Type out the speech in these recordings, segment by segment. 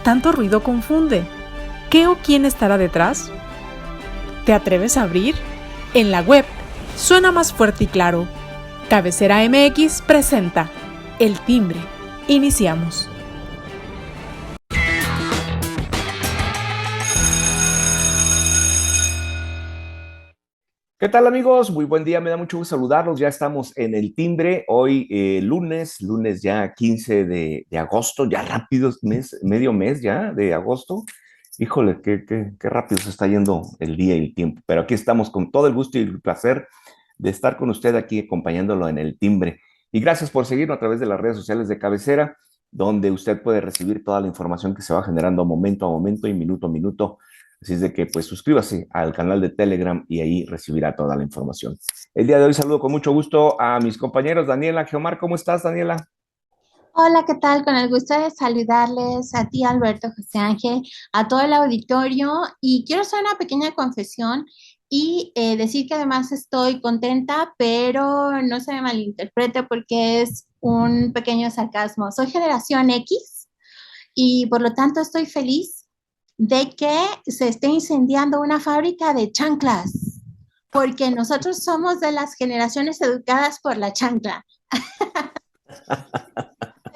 tanto ruido confunde. ¿Qué o quién estará detrás? ¿Te atreves a abrir? En la web suena más fuerte y claro. Cabecera MX presenta El Timbre. Iniciamos. ¿Qué tal, amigos? Muy buen día, me da mucho gusto saludarlos. Ya estamos en El Timbre, hoy lunes ya 15 de agosto, ya rápido, medio mes ya de agosto. Híjole, qué rápido se está yendo el día y el tiempo, pero aquí estamos con todo el gusto y el placer de estar con usted aquí acompañándolo en El Timbre. Y gracias por seguirnos a través de las redes sociales de Cabecera, donde usted puede recibir toda la información que se va generando momento a momento y minuto a minuto. Así es de que, pues, suscríbase al canal de Telegram y ahí recibirá toda la información. El día de hoy saludo con mucho gusto a mis compañeros Daniela, Geomar. ¿Cómo estás, Daniela? Hola, ¿qué tal? Con el gusto de saludarles a ti, Alberto, José Ángel, a todo el auditorio. Y quiero hacer una pequeña confesión y decir que además estoy contenta, pero no se me malinterprete porque es un pequeño sarcasmo. Soy generación X y por lo tanto estoy feliz de que se esté incendiando una fábrica de chanclas, porque nosotros somos de las generaciones educadas por la chancla.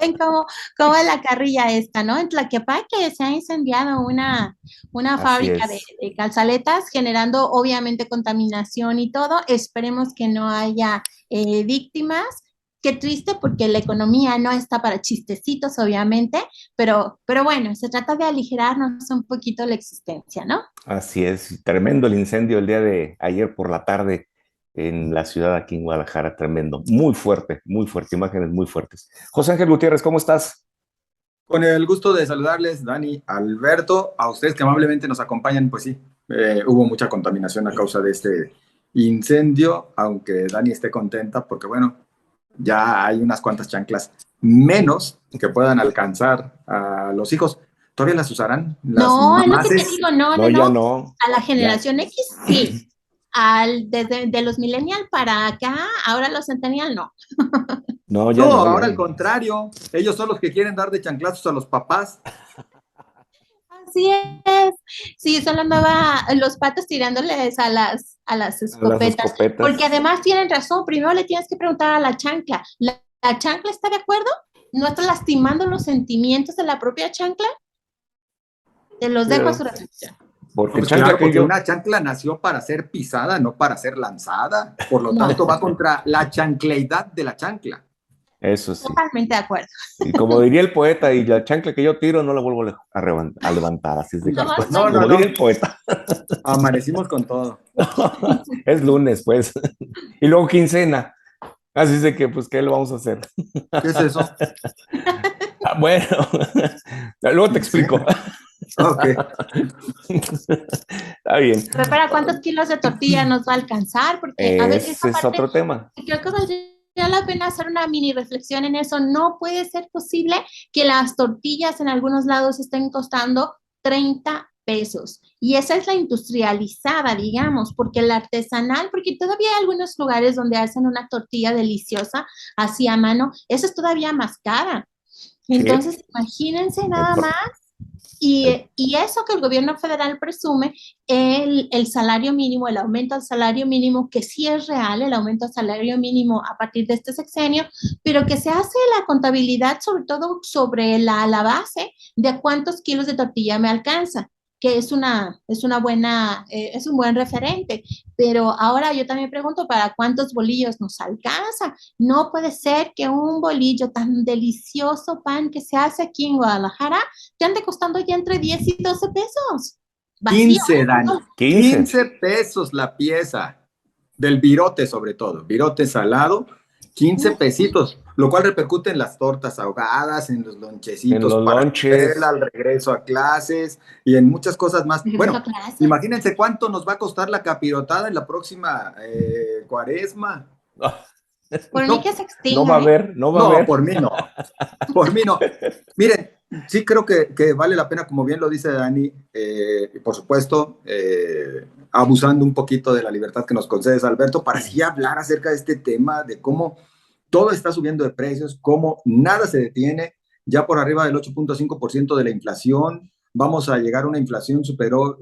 Ven cómo es la carrilla esta, ¿no? En Tlaquepaque se ha incendiado una Así fábrica es. de calzaletas, generando obviamente contaminación y todo. Esperemos que no haya víctimas. Qué triste porque la economía no está para chistecitos, obviamente, pero bueno, se trata de aligerarnos un poquito la existencia, ¿no? Así es. Tremendo el incendio el día de ayer por la tarde en la ciudad aquí en Guadalajara. Tremendo. Muy fuerte, imágenes muy fuertes. José Ángel Gutiérrez, ¿cómo estás? Con el gusto de saludarles, Dani, Alberto, a ustedes que amablemente nos acompañan, pues sí, hubo mucha contaminación a causa de este incendio, aunque Dani esté contenta porque, bueno, ya hay unas cuantas chanclas menos que puedan alcanzar a los hijos. ¿Todavía las usarán las No, es lo que te mamases? digo, no, no, No, ya no. no. A la Ya. generación X, sí. Desde de los millennial para acá, ahora los centennial no. No, ya No, no, ahora ya. al contrario, ellos son los que quieren dar de chanclazos a los papás. Así es. Sí, son los patos tirándoles a las A las escopetas, porque escopetas. además tienen razón. Primero le tienes que preguntar a la chancla. ¿La chancla está de acuerdo? ¿No está lastimando los sentimientos de la propia chancla? Te los dejo a Pero, su reflexión. porque el Pues chancla claro, que porque yo, una chancla nació para ser pisada, no para ser lanzada. Por lo No, tanto, va contra la chancleidad de la chancla. eso sí. totalmente de acuerdo. Y como diría el poeta, y la chancla que yo tiro no la vuelvo a levantar, así es de que, No, pues, No, no, como diría el no. poeta, Amanecimos con todo. es lunes, pues, y luego quincena, así es de que, pues, ¿qué le vamos a hacer? ¿Qué es eso? Ah, bueno, luego te explico. Quincena. Ok. Está bien. Pero para cuántos kilos de tortilla nos va a alcanzar, porque a ver, esa Ese es parte, otro tema. creo que valdría la pena hacer una mini reflexión en eso. No puede ser posible que las tortillas en algunos lados estén costando 30 pesos. Y esa es la industrializada, digamos, porque la artesanal, porque todavía hay algunos lugares donde hacen una tortilla deliciosa así a mano, esa es todavía más cara. Sí, Entonces, imagínense el, nada más pro- el- y eso que el gobierno federal presume, el salario mínimo, el aumento al salario mínimo, que sí es real, el aumento al salario mínimo a partir de este sexenio, pero que se hace la contabilidad sobre todo sobre la base de cuántos kilos de tortilla me alcanza, que es una buena, es un buen referente. Pero ahora yo también pregunto, ¿para cuántos bolillos nos alcanza? No puede ser que un bolillo tan delicioso pan que se hace aquí en Guadalajara te ande costando ya entre 10 y 12 pesos. Vacío, 15, ¿eh? Dani. 15. 15 pesos la pieza. Del virote, sobre todo. Virote salado, 15 pesitos. Lo cual repercute en las tortas ahogadas, en los En lonchecitos los para la escuela, lonches. al regreso a clases y en muchas cosas más. Regreso a Bueno, clases. imagínense cuánto nos va a costar la capirotada en la próxima cuaresma. Por mí No, que se No va a extinga, ¿eh? haber, no va a no, haber. por mí no. Por mí no. Miren, sí creo que vale la pena, como bien lo dice Dani, y por supuesto, abusando un poquito de la libertad que nos concedes, Alberto, para así hablar acerca de este tema, de cómo todo está subiendo de precios, cómo nada se detiene, ya por arriba del 8.5% de la inflación, vamos a llegar a una inflación superior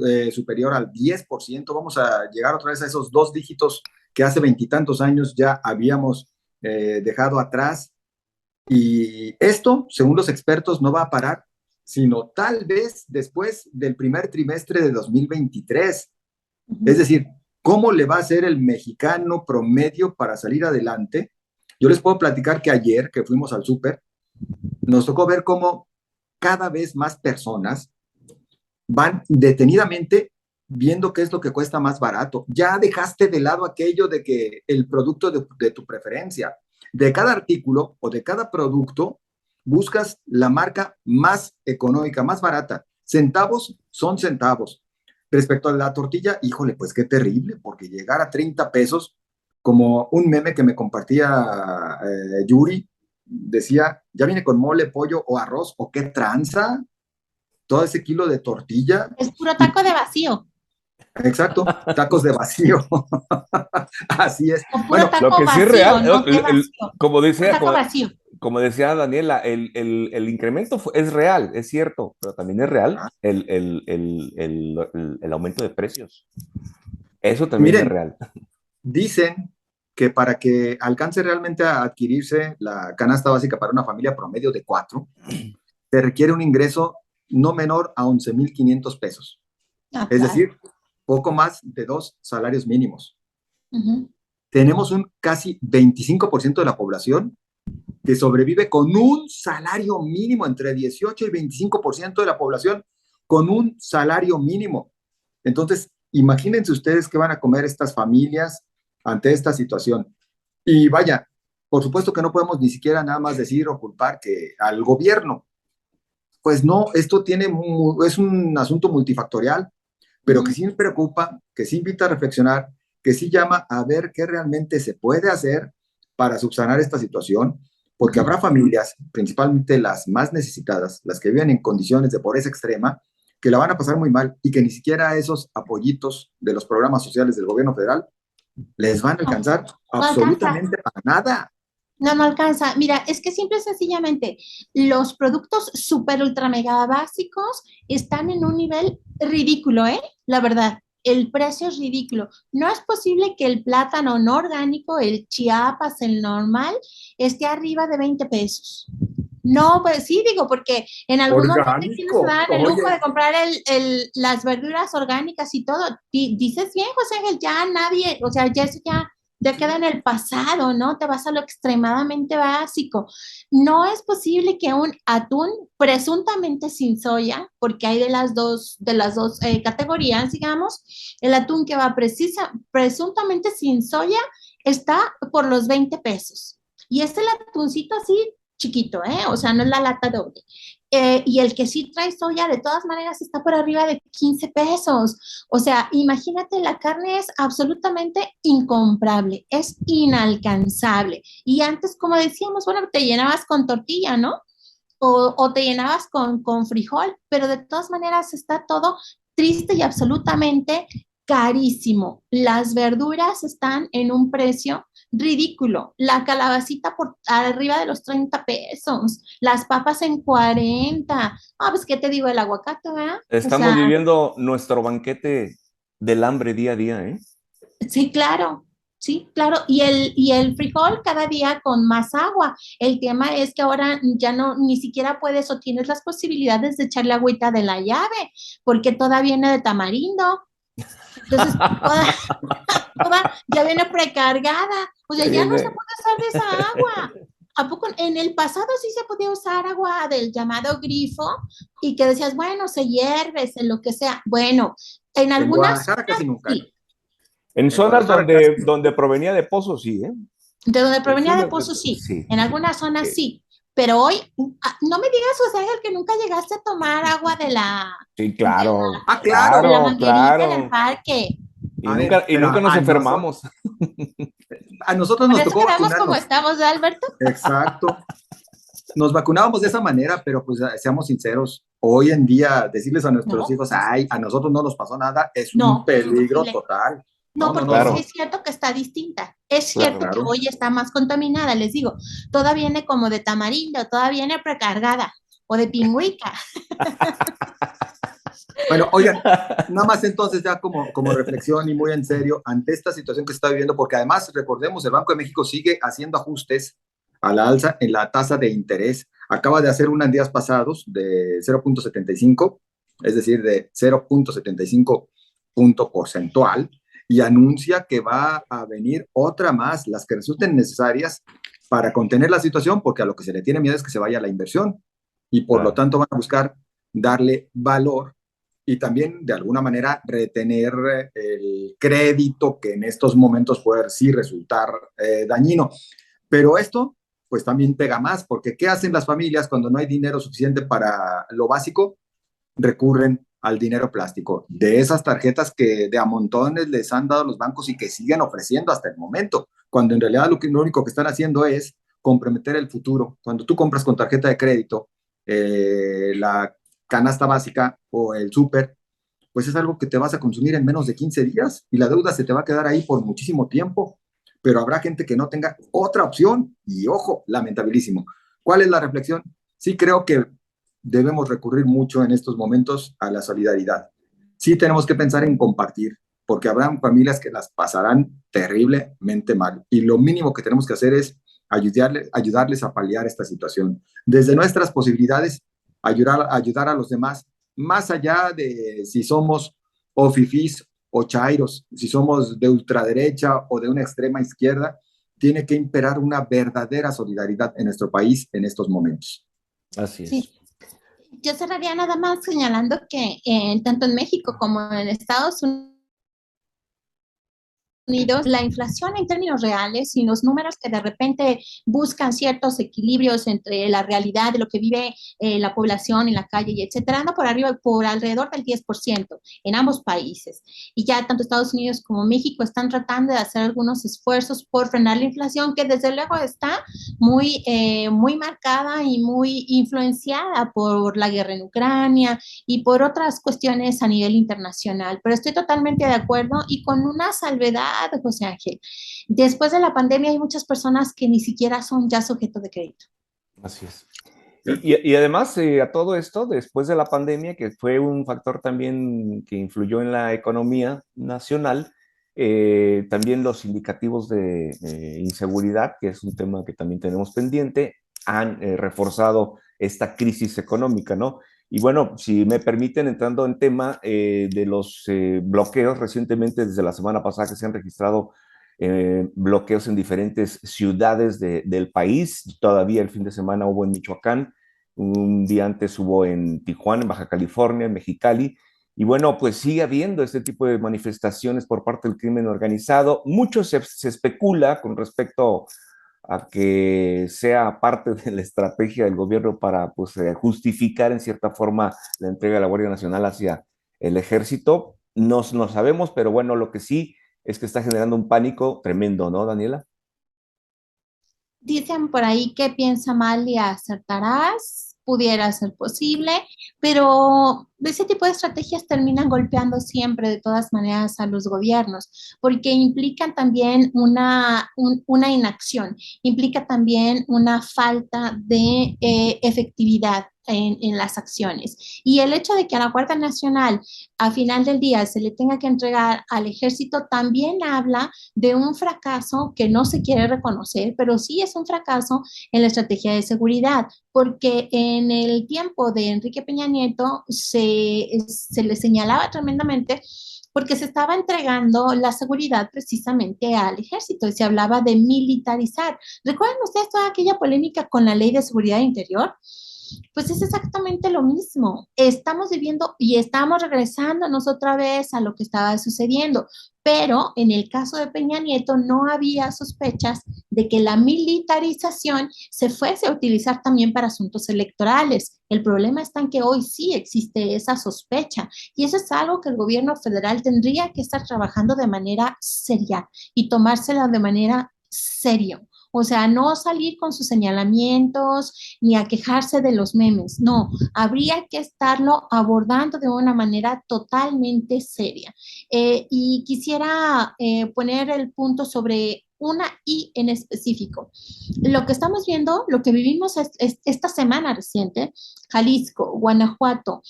al 10%, vamos a llegar otra vez a esos 2 dígitos que hace 20 y tantos años ya habíamos dejado atrás. Y esto, según los expertos, no va a parar, sino tal vez después del primer trimestre de 2023. Es decir, ¿cómo le va a hacer el mexicano promedio para salir adelante? Yo les puedo platicar que ayer que fuimos al súper, nos tocó ver cómo cada vez más personas van detenidamente viendo qué es lo que cuesta más barato. Ya dejaste de lado aquello de que el producto de tu preferencia. De cada artículo o de cada producto, buscas la marca más económica, más barata. Centavos son centavos. Respecto a la tortilla, híjole, pues qué terrible, porque llegar a 30 pesos, como un meme que me compartía Yuri, decía, ya viene con mole, pollo o arroz, o qué tranza, todo ese kilo de tortilla. Es puro taco de vacío. Exacto, tacos de vacío. Así es. O puro Bueno, taco lo que sí vacío, es real, no de vacío. como Taco vacío. decía Daniela, el incremento es real, es cierto, pero también es real el aumento de precios. Eso también es miren, real. dicen que para que alcance realmente a adquirirse la canasta básica para una familia promedio de 4, se requiere un ingreso no menor a 11,500 pesos. Ah, Es claro. decir, poco más de 2 salarios mínimos. Ujú. Tenemos un casi 25% de la población que sobrevive con un salario mínimo, entre 18 y 25% de la población con un salario mínimo. Entonces, imagínense ustedes qué van a comer estas familias ante esta situación. Y vaya, por supuesto que no podemos ni siquiera nada más decir o culpar que al gobierno. Pues no, esto es un asunto multifactorial, pero que sí me preocupa, que sí invita a reflexionar, que sí llama a ver qué realmente se puede hacer para subsanar esta situación, porque habrá familias, principalmente las más necesitadas, las que viven en condiciones de pobreza extrema, que la van a pasar muy mal y que ni siquiera esos apoyitos de los programas sociales del gobierno federal les van a alcanzar absolutamente para nada. No alcanza. Mira, es que simple y sencillamente los productos super ultra mega básicos están en un nivel ridículo, ¿eh? La verdad, el precio es ridículo. No es posible que el plátano no orgánico, el Chiapas, el normal, esté arriba de 20 pesos. No, pues sí, digo, porque en algunos hay quienes se dan el lujo de comprar las verduras orgánicas y todo. Dices bien, José Ángel, ya nadie, o sea, ya eso ya queda en el pasado, ¿no? Te vas a lo extremadamente básico. No es posible que un atún presuntamente sin soya, porque hay de las dos categorías, digamos, el atún que va presuntamente sin soya está por los 20 pesos. Y es el atuncito así chiquito, ¿eh? O sea, no es la lata doble. Y el que sí trae soya, de todas maneras, está por arriba de 15 pesos. O sea, imagínate, la carne es absolutamente incomparable, es inalcanzable. Y antes, como decíamos, bueno, te llenabas con tortilla, ¿no? O te llenabas con frijol, pero de todas maneras está todo triste y absolutamente carísimo. Las verduras están en un precio ridículo. La calabacita por arriba de los 30 pesos, las papas en 40. Ah, pues, ¿qué te digo? El aguacate, ¿verdad? Estamos viviendo nuestro banquete del hambre día a día, ¿eh? Sí, claro. Sí, claro, y el frijol cada día con más agua. El tema es que ahora ya no, ni siquiera puedes o tienes las posibilidades de echarle agüita de la llave, porque toda viene de tamarindo. Entonces, toda ya viene precargada. O sea, ya no se puede usar de esa agua. ¿A poco en el pasado sí se podía usar agua del llamado grifo y que decías, bueno, se hierve, se lo que sea? Bueno, en algunas zonas casi nunca. sí. En zonas donde provenía de pozos, sí, ¿eh? De donde provenía de pozos, sí. En algunas zonas sí. Pero hoy, no me digas, José Ángel, que nunca llegaste a tomar agua de la... Sí, claro. Claro. De la manguerita del parque. Y nunca nos enfermamos. A nosotros nos tocó vacunarnos. Como estamos, ¿de Alberto? Exacto. Nos vacunábamos de esa manera, pero pues seamos sinceros, hoy en día decirles a nuestros hijos, ay, a nosotros no nos pasó nada, es un peligro total. No, No, no, porque no, sí Claro, es cierto que está distinta. Es claro. cierto que claro. hoy está más contaminada, les digo. Toda viene como de tamarindo, toda viene precargada o de pingüica. Bueno, oigan, nada más entonces ya como reflexión y muy en serio ante esta situación que se está viviendo, porque además recordemos, el Banco de México sigue haciendo ajustes a la alza en la tasa de interés. Acaba de hacer una en días pasados de 0,75, es decir, de 0,75 punto porcentual, y anuncia que va a venir otra más, las que resulten necesarias para contener la situación, porque a lo que se le tiene miedo es que se vaya la inversión, y por lo Claro. tanto van a buscar darle valor y también de alguna manera retener el crédito que en estos momentos puede sí resultar dañino. Pero esto pues también pega más, porque ¿qué hacen las familias cuando no hay dinero suficiente para lo básico? Recurren al dinero plástico, de esas tarjetas que de a montones les han dado los bancos y que siguen ofreciendo hasta el momento, cuando en realidad lo único que están haciendo es comprometer el futuro. Cuando tú compras con tarjeta de crédito, la canasta básica o el súper, pues es algo que te vas a consumir en menos de 15 días y la deuda se te va a quedar ahí por muchísimo tiempo. Pero habrá gente que no tenga otra opción y ojo, lamentabilísimo. ¿Cuál es la reflexión? Sí creo que debemos recurrir mucho en estos momentos a la solidaridad. Sí tenemos que pensar en compartir, porque habrán familias que las pasarán terriblemente mal y lo mínimo que tenemos que hacer es ayudarles a paliar esta situación. Desde nuestras posibilidades, ayudar a los demás, más allá de si somos o fifís o chairos, si somos de ultraderecha o de una extrema izquierda, tiene que imperar una verdadera solidaridad en nuestro país en estos momentos. Así Sí, es. yo cerraría nada más señalando que tanto en México como en Estados Unidos, la inflación en términos reales y los números que de repente buscan ciertos equilibrios entre la realidad de lo que vive la población en la calle y etcétera, anda por arriba, por alrededor del 10% en ambos países. Y ya tanto Estados Unidos como México están tratando de hacer algunos esfuerzos por frenar la inflación, que desde luego está muy marcada y muy influenciada por la guerra en Ucrania y por otras cuestiones a nivel internacional. Pero estoy totalmente de acuerdo y con una salvedad, José Ángel. Después de la pandemia hay muchas personas que ni siquiera son ya sujeto de crédito. Así es. Y además, a todo esto, después de la pandemia, que fue un factor también que influyó en la economía nacional, también los indicativos de inseguridad, que es un tema que también tenemos pendiente, han reforzado esta crisis económica, ¿no? Y bueno, si me permiten, entrando en tema de los bloqueos, recientemente, desde la semana pasada que se han registrado bloqueos en diferentes ciudades del país. Todavía el fin de semana hubo en Michoacán, un día antes hubo en Tijuana, en Baja California, en Mexicali. Y bueno, pues sigue habiendo este tipo de manifestaciones por parte del crimen organizado. Mucho se especula con respecto a que sea parte de la estrategia del gobierno para pues, justificar en cierta forma la entrega de la Guardia Nacional hacia el ejército. No sabemos, pero bueno, lo que sí es que está generando un pánico tremendo, ¿no, Daniela? Dicen por ahí que piensa mal y acertarás, pudiera ser posible, pero ese tipo de estrategias terminan golpeando siempre de todas maneras a los gobiernos, porque implican también una inacción, implica también una falta de efectividad en las acciones. Y el hecho de que a la Guardia Nacional a final del día se le tenga que entregar al ejército también habla de un fracaso que no se quiere reconocer, pero sí es un fracaso en la estrategia de seguridad, porque en el tiempo de Enrique Peña Nieto se le señalaba tremendamente porque se estaba entregando la seguridad precisamente al ejército y se hablaba de militarizar. ¿Recuerdan ustedes toda aquella polémica con la ley de seguridad interior? Pues es exactamente lo mismo. Estamos viviendo y estamos regresándonos otra vez a lo que estaba sucediendo, pero en el caso de Peña Nieto no había sospechas de que la militarización se fuese a utilizar también para asuntos electorales. El problema está en que hoy sí existe esa sospecha y eso es algo que el gobierno federal tendría que estar trabajando de manera seria y tomársela de manera serio O sea, no salir con sus señalamientos ni a quejarse de los memes, no, habría que estarlo abordando de una manera totalmente seria. Y quisiera poner el punto sobre una I en específico. Lo que estamos viendo, lo que vivimos esta semana reciente, Jalisco, Guanajuato,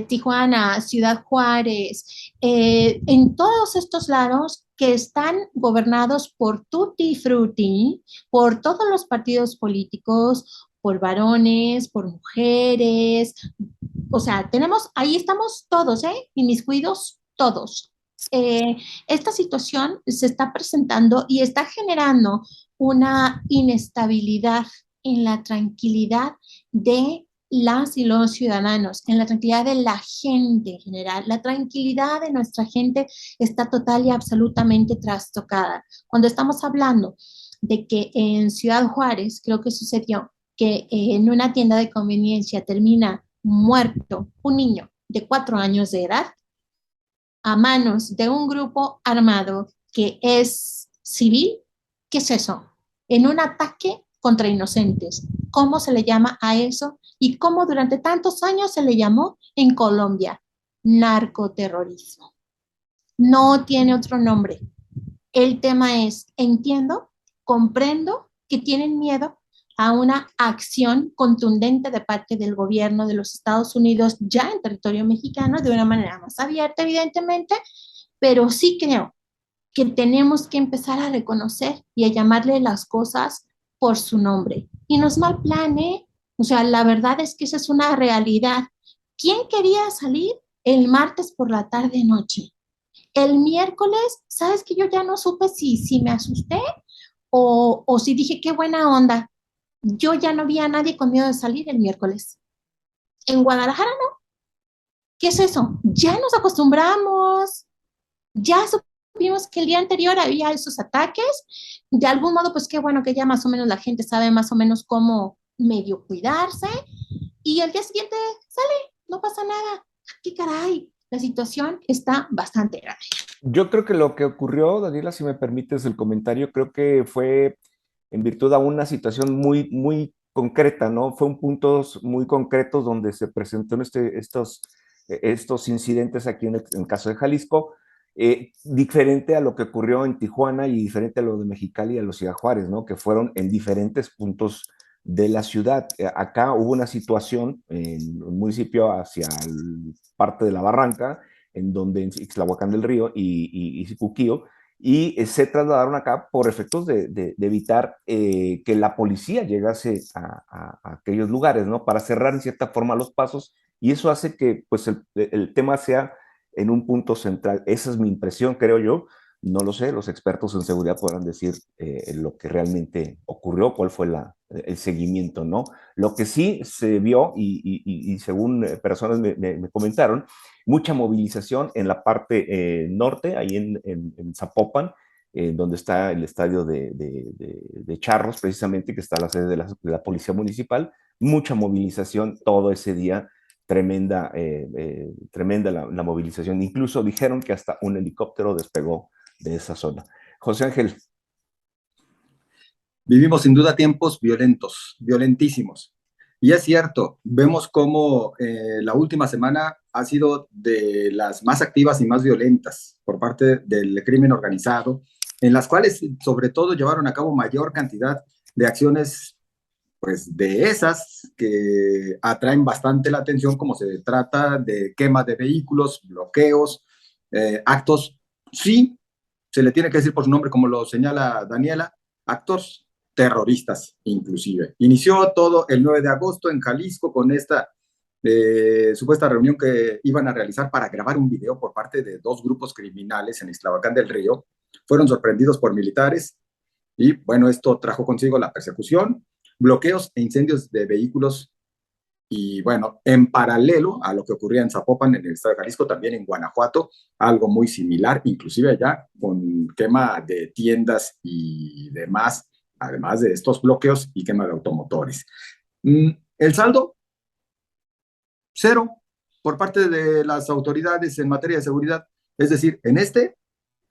Tijuana, Ciudad Juárez, en todos estos lados que están gobernados por tutti frutti, por todos los partidos políticos, por varones, por mujeres, o sea, ahí estamos todos, inmiscuidos todos. Esta situación se está presentando y está generando una inestabilidad en la tranquilidad de las y los ciudadanos, en la tranquilidad de la gente en general. La tranquilidad de nuestra gente está total y absolutamente trastocada. Cuando estamos hablando de que en Ciudad Juárez, creo que sucedió que en una tienda de conveniencia termina muerto un niño de 4 años de edad a manos de un grupo armado que es civil. ¿Qué es eso? En un ataque contra inocentes. ¿Cómo se le llama a eso? Y cómo durante tantos años se le llamó en Colombia: narcoterrorismo. No tiene otro nombre. El tema es, entiendo, comprendo que tienen miedo a una acción contundente de parte del gobierno de los Estados Unidos ya en territorio mexicano de una manera más abierta, evidentemente, pero sí creo que tenemos que empezar a reconocer y a llamarle las cosas por su nombre. Y no es mal plan, ¿eh? O sea, la verdad es que esa es una realidad. ¿Quién quería salir el martes por la tarde-noche? El miércoles, ¿sabes que yo ya no supe si me asusté o si dije qué buena onda? Yo ya no vi a nadie con miedo de salir el miércoles. En Guadalajara no. ¿Qué es eso? Ya nos acostumbramos. Ya supimos que el día anterior había esos ataques. De algún modo, pues qué bueno que ya más o menos la gente sabe más o menos cómo medio cuidarse. Y el día siguiente sale, no pasa nada. ¿Qué caray? La situación está bastante grave. Yo creo que lo que ocurrió, Daniela, si me permites el comentario, creo que fue en virtud a una situación muy concreta, ¿no? Fueron puntos muy concretos donde se presentaron estos incidentes aquí en el caso de Jalisco, diferente a lo que ocurrió en Tijuana y diferente a lo de Mexicali y a los Ciudad Juárez, ¿no? Que fueron en diferentes puntos de la ciudad. Acá hubo una situación en un municipio hacia parte de la Barranca, en donde en Ixtlahuacán del Río y Sicuquío, y se trasladaron acá por efectos de evitar que la policía llegase a aquellos lugares, ¿no? Para cerrar en cierta forma los pasos, y eso hace que pues el tema sea en un punto central. Esa es mi impresión, creo yo. No lo sé, los expertos en seguridad podrán decir lo que realmente ocurrió, cuál fue el seguimiento, ¿no? Lo que sí se vio, y según personas me comentaron, mucha movilización en la parte norte, ahí en Zapopan, donde está el estadio de Charros, precisamente, que está la sede de la Policía Municipal. Mucha movilización todo ese día, tremenda la movilización. Incluso dijeron que hasta un helicóptero despegó de esa zona. José Ángel. Vivimos sin duda tiempos violentos, violentísimos. Y es cierto, vemos cómo la última semana ha sido de las más activas y más violentas por parte del crimen organizado, en las cuales sobre todo llevaron a cabo mayor cantidad de acciones, pues de esas que atraen bastante la atención, como se trata de quema de vehículos, bloqueos, actos, sí, se le tiene que decir por su nombre, como lo señala Daniela, actos terroristas inclusive. Inició todo el 9 de agosto en Jalisco con esta supuesta reunión que iban a realizar para grabar un video por parte de 2 grupos criminales en Ixtlahuacán del Río. Fueron sorprendidos por militares y bueno, esto trajo consigo la persecución, bloqueos e incendios de vehículos. Y bueno, en paralelo a lo que ocurría en Zapopan, en el estado de Jalisco, también en Guanajuato, algo muy similar, inclusive allá con quema de tiendas y demás, además de estos bloqueos y quema de automotores. El saldo, 0 por parte de las autoridades en materia de seguridad. Es decir, en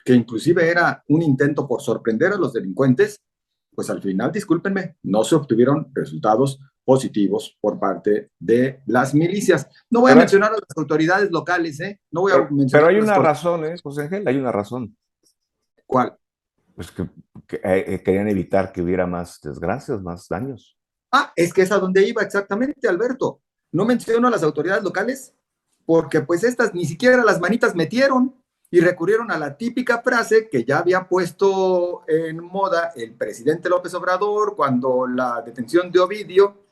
que inclusive era un intento por sorprender a los delincuentes, pues al final, discúlpenme, no se obtuvieron resultados positivos por parte de las milicias. No voy a Pero, mencionar a las autoridades locales, ¿eh? No voy a pero mencionar hay las una cosas. razón, José Ángel, hay una razón. ¿Cuál? Pues que querían evitar que hubiera más desgracias, más daños. Ah, es que es a donde iba exactamente, Alberto. No menciono a las autoridades locales porque pues estas ni siquiera las manitas metieron y recurrieron a la típica frase que ya había puesto en moda el presidente López Obrador cuando la detención de Ovidio,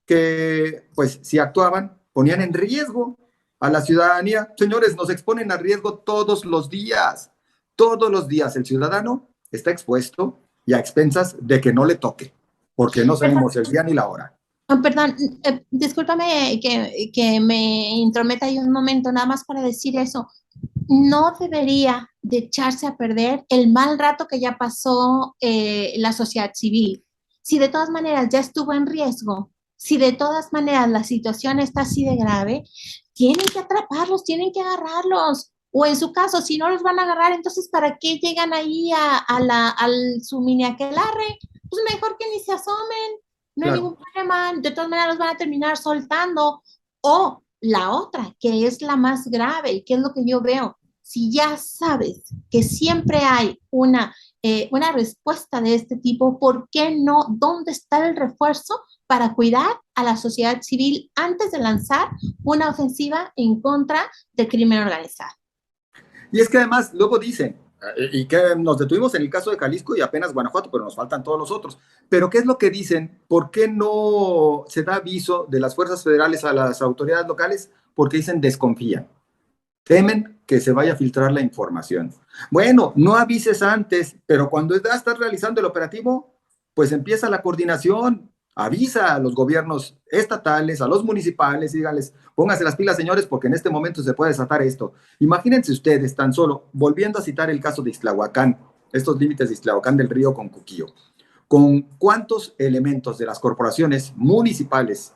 que pues si actuaban ponían en riesgo a la ciudadanía. Señores, nos exponen a riesgo todos los días el ciudadano está expuesto y a expensas de que no le toque, porque no sabemos el día ni la hora. Oh, perdón, discúlpame que me intrometa ahí un momento, nada más para decir eso. No debería de echarse a perder el mal rato que ya pasó la sociedad civil. Si de todas maneras ya estuvo en riesgo, si de todas maneras la situación está así de grave, tienen que atraparlos, tienen que agarrarlos. O en su caso, si no los van a agarrar, entonces ¿para qué llegan ahí al su mini aquelarre? Pues mejor que ni se asomen, no hay Claro. ningún problema, de todas maneras los van a terminar soltando. O la otra, que es la más grave y que es lo que yo veo, si ya sabes que siempre hay una respuesta de este tipo, ¿por qué no? ¿Dónde está el refuerzo para cuidar a la sociedad civil antes de lanzar una ofensiva en contra del crimen organizado? Y es que además luego dicen, y que nos detuvimos en el caso de Jalisco y apenas Guanajuato, pero nos faltan todos los otros. Pero ¿qué es lo que dicen? ¿Por qué no se da aviso de las fuerzas federales a las autoridades locales? Porque dicen desconfían. Temen que se vaya a filtrar la información. Bueno, no avises antes, pero cuando estás realizando el operativo, pues empieza la coordinación. Avisa a los gobiernos estatales, a los municipales, y díganles, pónganse las pilas, señores, porque en este momento se puede desatar esto. Imagínense ustedes, tan solo, volviendo a citar el caso de Ixtlahuacán, estos límites de Ixtlahuacán del Río con Cuquío, con cuántos elementos de las corporaciones municipales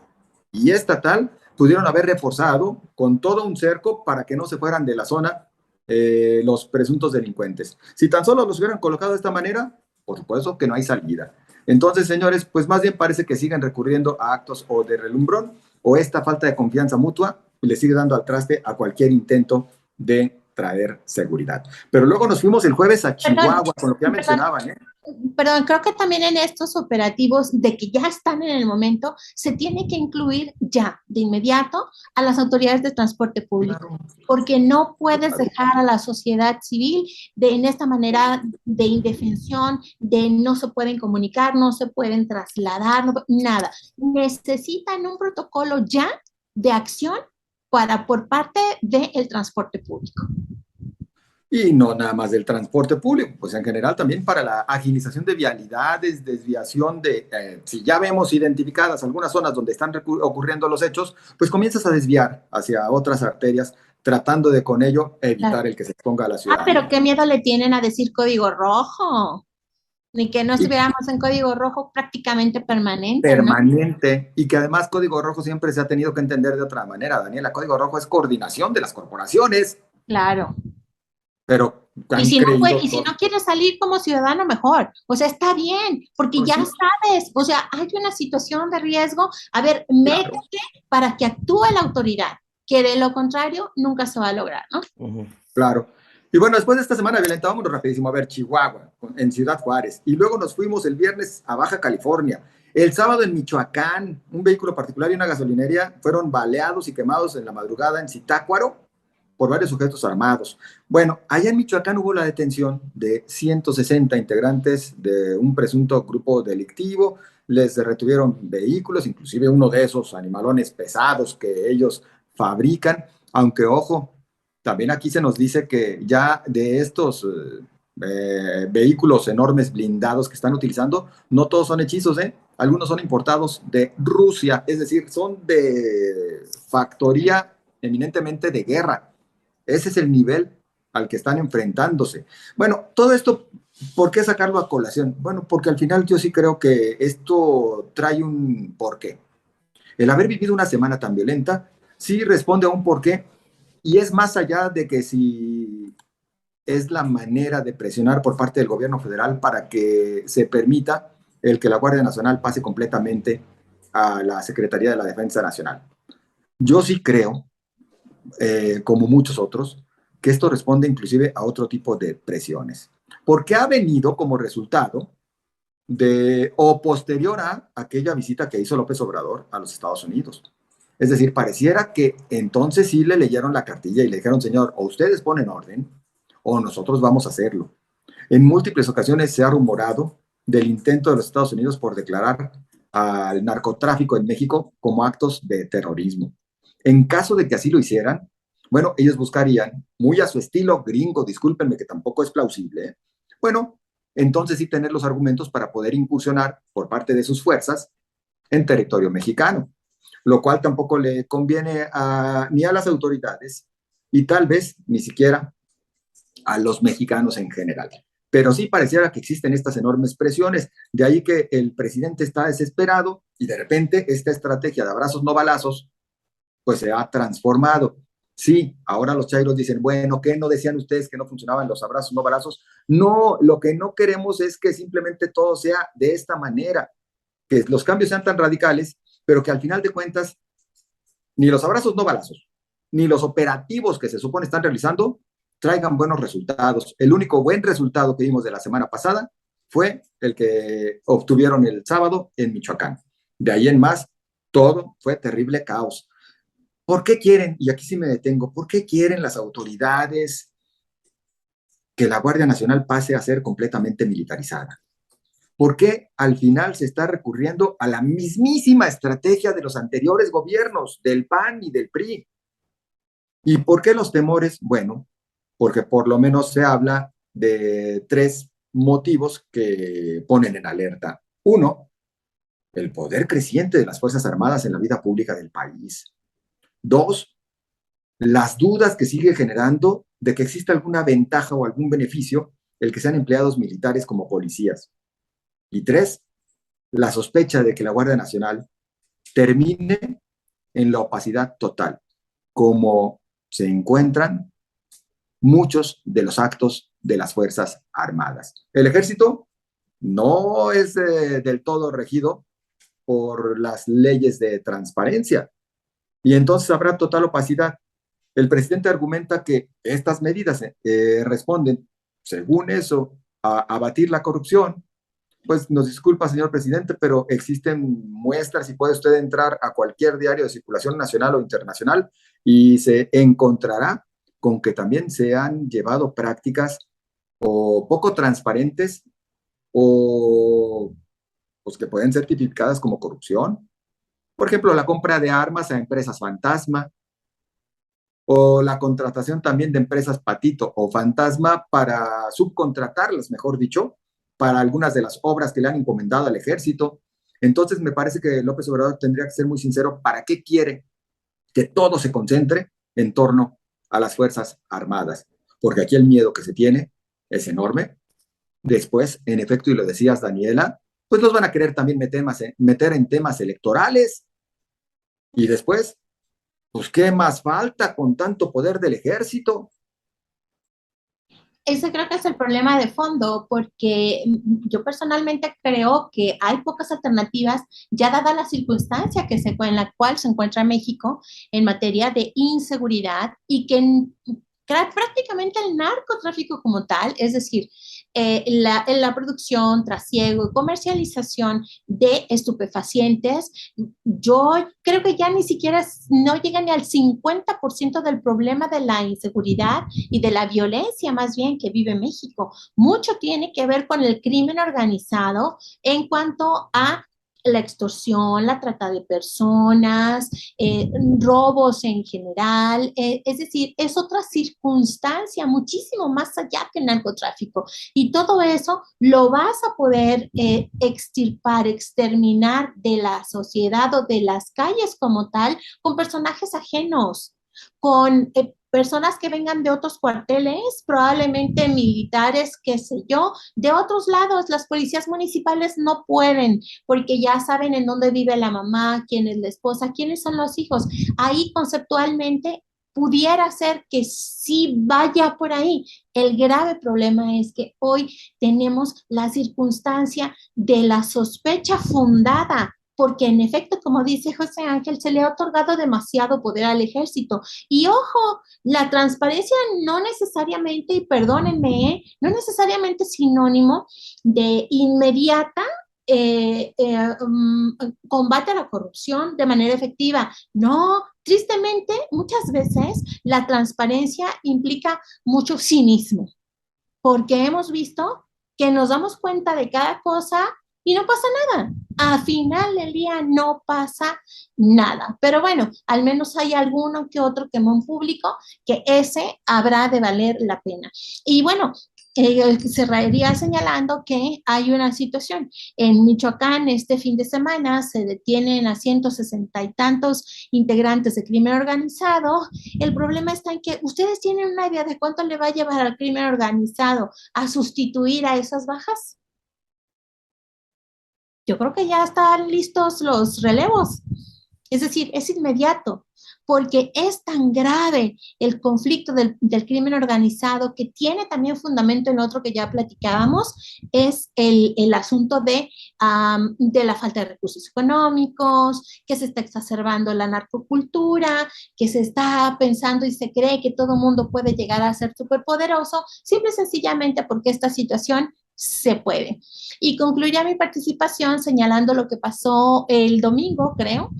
y estatal pudieron haber reforzado con todo un cerco para que no se fueran de la zona los presuntos delincuentes. Si tan solo los hubieran colocado de esta manera, por supuesto que no hay salida. Entonces, señores, pues más bien parece que siguen recurriendo a actos o de relumbrón o esta falta de confianza mutua le sigue dando al traste a cualquier intento de traer seguridad. Pero luego nos fuimos el jueves a Chihuahua, con lo que ya mencionaban, ¿eh? Perdón, creo que también en estos operativos de que ya están en el momento, se tiene que incluir ya, de inmediato, a las autoridades de transporte público, Claro, porque no puedes claro. dejar a la sociedad civil en esta manera de indefensión, de no se pueden comunicar, no se pueden trasladar, nada. Necesitan un protocolo ya de acción por parte del transporte público. Y no nada más del transporte público, pues en general también para la agilización de vialidades, desviación de, si ya vemos identificadas algunas zonas donde están ocurriendo los hechos, pues comienzas a desviar hacia otras arterias, tratando de con ello evitar Claro. el que se exponga a la Ah, ciudadanía. pero qué miedo le tienen a decir código rojo. Ni que no Y estuviéramos en código rojo prácticamente permanente, ¿no? permanente, y que además Código Rojo siempre se ha tenido que entender de otra manera, Daniela. Código Rojo es coordinación de las corporaciones, Claro. pero Y han si no creído y si no quieres salir como ciudadano, mejor. O sea, está bien, porque pues ya sí, sabes, o sea, hay una situación de riesgo. A ver, claro. métete para que actúe la autoridad, que de lo contrario nunca se va a lograr, ¿no? Claro. Y bueno, después de esta semana violenta, vámonos rapidísimo a ver Chihuahua, en Ciudad Juárez. Y luego nos fuimos el viernes a Baja California. El sábado en Michoacán, un vehículo particular y una gasolinería fueron baleados y quemados en la madrugada en Zitácuaro por varios sujetos armados. Bueno, allá en Michoacán hubo la detención de 160 integrantes de un presunto grupo delictivo. Les retuvieron vehículos, inclusive uno de esos animalones pesados que ellos fabrican, aunque ojo, también aquí se nos dice que ya de estos vehículos enormes blindados que están utilizando, no todos son hechizos, ¿eh? Algunos son importados de Rusia, es decir, son de factoría eminentemente de guerra. Ese es el nivel al que están enfrentándose. Bueno, todo esto, ¿por qué sacarlo a colación? Bueno, porque al final yo sí creo que esto trae un porqué. El haber vivido una semana tan violenta sí responde a un porqué y es más allá de que si es la manera de presionar por parte del gobierno federal para que se permita el que la Guardia Nacional pase completamente a la Secretaría de la Defensa Nacional. Yo sí creo, como muchos otros, que esto responde inclusive a otro tipo de presiones, porque ha venido como resultado de o posterior a aquella visita que hizo López Obrador a los Estados Unidos. Es decir, pareciera que entonces sí le leyeron la cartilla y le dijeron, señor, o ustedes ponen orden o nosotros vamos a hacerlo. En múltiples ocasiones se ha rumorado del intento de los Estados Unidos por declarar al narcotráfico en México como actos de terrorismo. En caso de que así lo hicieran, bueno, ellos buscarían, muy a su estilo gringo, discúlpenme que tampoco es plausible, bueno, entonces sí tener los argumentos para poder incursionar por parte de sus fuerzas en territorio mexicano, lo cual tampoco le conviene ni a las autoridades y tal vez ni siquiera a los mexicanos en general. Pero sí pareciera que existen estas enormes presiones, de ahí que el presidente está desesperado y de repente esta estrategia de abrazos no balazos pues se ha transformado. Sí, ahora los chairos dicen, bueno, ¿qué no decían ustedes que no funcionaban los abrazos no balazos? No, lo que no queremos es que simplemente todo sea de esta manera, que los cambios sean tan radicales, pero que al final de cuentas ni los abrazos no balazos, ni los operativos que se supone están realizando traigan buenos resultados. El único buen resultado que vimos de la semana pasada fue el que obtuvieron el sábado en Michoacán. De ahí en más, todo fue terrible caos. ¿Por qué quieren, y aquí sí me detengo, por qué quieren las autoridades que la Guardia Nacional pase a ser completamente militarizada? ¿Por qué al final se está recurriendo a la mismísima estrategia de los anteriores gobiernos, del PAN y del PRI? ¿Y por qué los temores? Bueno, porque por lo menos se habla de 3 motivos que ponen en alerta. Uno, el poder creciente de las Fuerzas Armadas en la vida pública del país. 2, las dudas que sigue generando de que exista alguna ventaja o algún beneficio el que sean empleados militares como policías. Y 3, la sospecha de que la Guardia Nacional termine en la opacidad total, como se encuentran muchos de los actos de las Fuerzas Armadas. El ejército no es del todo regido por las leyes de transparencia y entonces habrá total opacidad. El presidente argumenta que estas medidas responden, según eso, a abatir la corrupción. Pues nos disculpa, señor presidente, pero existen muestras y puede usted entrar a cualquier diario de circulación nacional o internacional y se encontrará con que también se han llevado prácticas o poco transparentes o pues, que pueden ser tipificadas como corrupción. Por ejemplo, la compra de armas a empresas fantasma o la contratación también de empresas patito o fantasma para subcontratarlas, mejor dicho, para algunas de las obras que le han encomendado al ejército. Entonces me parece que López Obrador tendría que ser muy sincero, ¿para qué quiere que todo se concentre en torno a las Fuerzas Armadas? Porque aquí el miedo que se tiene es enorme. Después, en efecto, y lo decías, Daniela, pues los van a querer también meter en temas electorales. Y después, pues, ¿qué más falta con tanto poder del ejército? Ese creo que es el problema de fondo, porque yo personalmente creo que hay pocas alternativas, ya dada la circunstancia en la cual se encuentra México en materia de inseguridad y que prácticamente el narcotráfico como tal, es decir, la producción, trasiego y comercialización de estupefacientes, yo creo que ya ni siquiera no llega ni al 50% del problema de la inseguridad y de la violencia más bien que vive México. Mucho tiene que ver con el crimen organizado en cuanto a la extorsión, la trata de personas, robos en general, es decir, es otra circunstancia muchísimo más allá que el narcotráfico. Y todo eso lo vas a poder extirpar, exterminar de la sociedad o de las calles como tal, con personajes ajenos, con personas que vengan de otros cuarteles, probablemente militares, qué sé yo, de otros lados. Las policías municipales no pueden porque ya saben en dónde vive la mamá, quién es la esposa, quiénes son los hijos. Ahí conceptualmente pudiera ser que sí vaya por ahí. El grave problema es que hoy tenemos la circunstancia de la sospecha fundada, porque en efecto, como dice José Ángel, se le ha otorgado demasiado poder al ejército. Y ojo, la transparencia no necesariamente, y perdónenme, no necesariamente es sinónimo de inmediata combate a la corrupción de manera efectiva. No, tristemente, muchas veces la transparencia implica mucho cinismo, porque hemos visto que nos damos cuenta de cada cosa y no pasa nada. A final del día no pasa nada. Pero bueno, al menos hay alguno que otro quemón público que ese habrá de valer la pena. Y bueno, cerraría señalando que hay una situación. En Michoacán, este fin de semana, se detienen a 160 y tantos integrantes de crimen organizado. El problema está en que ustedes tienen una idea de cuánto le va a llevar al crimen organizado a sustituir a esas bajas. Yo creo que ya están listos los relevos. Es decir, es inmediato, porque es tan grave el conflicto del crimen organizado, que tiene también fundamento en otro que ya platicábamos, es el asunto de la falta de recursos económicos, que se está exacerbando la narcocultura, que se está pensando y se cree que todo mundo puede llegar a ser superpoderoso, simple y sencillamente porque esta situación se puede. Y concluiré mi participación señalando lo que pasó el domingo, creo,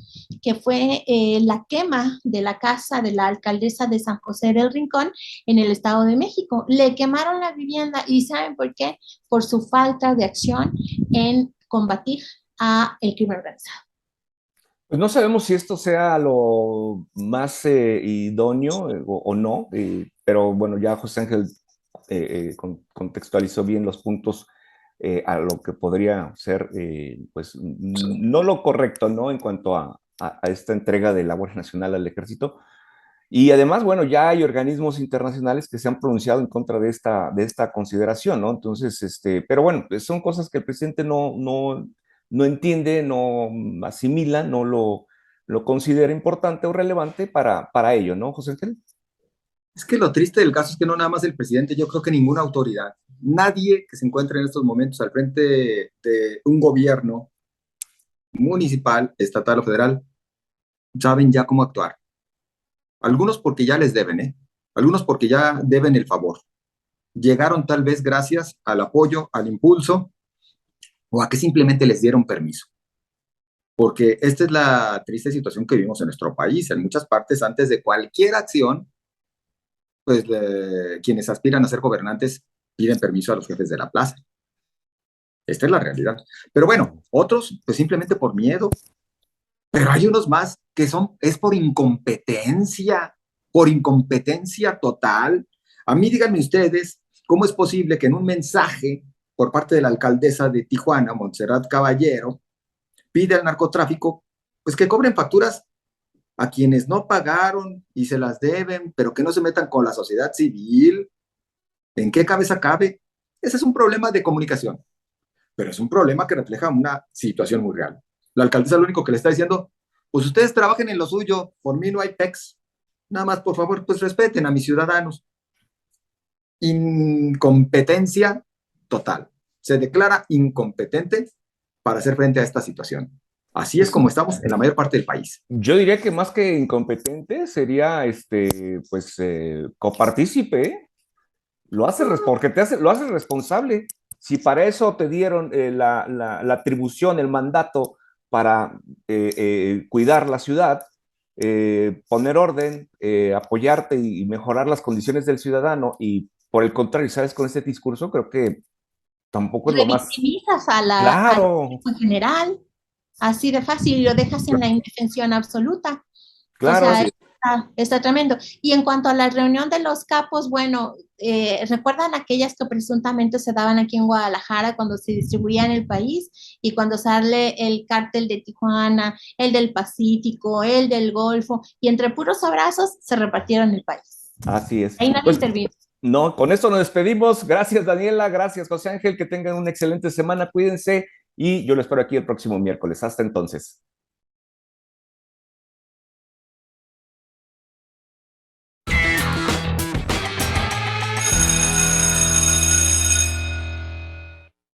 que fue la quema de la casa de la alcaldesa de San José del Rincón en el Estado de México. Le quemaron la vivienda y ¿saben por qué? Por su falta de acción en combatir a el crimen organizado. Pues no sabemos si esto sea lo más idóneo o no, pero bueno, ya José Ángel contextualizó bien los puntos a lo que podría ser, pues, no lo correcto, ¿no? En cuanto a esta entrega de la Guardia Nacional al Ejército. Y además, bueno, ya hay organismos internacionales que se han pronunciado en contra de esta consideración, ¿no? Entonces, pero bueno, son cosas que el presidente no entiende, no asimila, no lo considera importante o relevante para ello, ¿no, José Ángel? Es que lo triste del caso es que no nada más el presidente, yo creo que ninguna autoridad, nadie que se encuentre en estos momentos al frente de un gobierno municipal, estatal o federal, saben ya cómo actuar. Algunos porque ya les deben, ¿eh? Algunos porque ya deben el favor. Llegaron tal vez gracias al apoyo, al impulso, o a que simplemente les dieron permiso. Porque esta es la triste situación que vivimos en nuestro país. En muchas partes, antes de cualquier acción, pues quienes aspiran a ser gobernantes piden permiso a los jefes de la plaza. Esta es la realidad. Pero bueno, otros, pues simplemente por miedo. Pero hay unos más que es por incompetencia total. A mí díganme ustedes, ¿cómo es posible que en un mensaje por parte de la alcaldesa de Tijuana, Montserrat Caballero, pide al narcotráfico, pues que cobren facturas a quienes no pagaron y se las deben, pero que no se metan con la sociedad civil? ¿En qué cabeza cabe? Ese es un problema de comunicación, pero es un problema que refleja una situación muy real. La alcaldesa lo único que le está diciendo, pues ustedes trabajen en lo suyo, por mí no hay PEX, nada más por favor, pues respeten a mis ciudadanos. Incompetencia total. Se declara incompetente para hacer frente a esta situación. Así es como estamos en la mayor parte del país. Yo diría que más que incompetente sería, pues, copartícipe, ¿eh? Porque lo haces responsable. Si para eso te dieron la atribución, el mandato para cuidar la ciudad, poner orden, apoyarte y mejorar las condiciones del ciudadano, y por el contrario, ¿sabes? Con este discurso creo que tampoco es lo más... Revictimizas Claro, en general, así de fácil, y lo dejas en la indefensión absoluta. claro. O sea, está tremendo. Y en cuanto a la reunión de los capos, bueno, ¿recuerdan aquellas que presuntamente se daban aquí en Guadalajara cuando se distribuía en el país y cuando sale el cártel de Tijuana, el del Pacífico, el del Golfo, y entre puros abrazos se repartieron el país? Así es. Ahí nadie Pues, intervino. no, con esto nos despedimos. Gracias, Daniela. Gracias, José Ángel. Que tengan una excelente semana. Cuídense y yo lo espero aquí el próximo miércoles. Hasta entonces.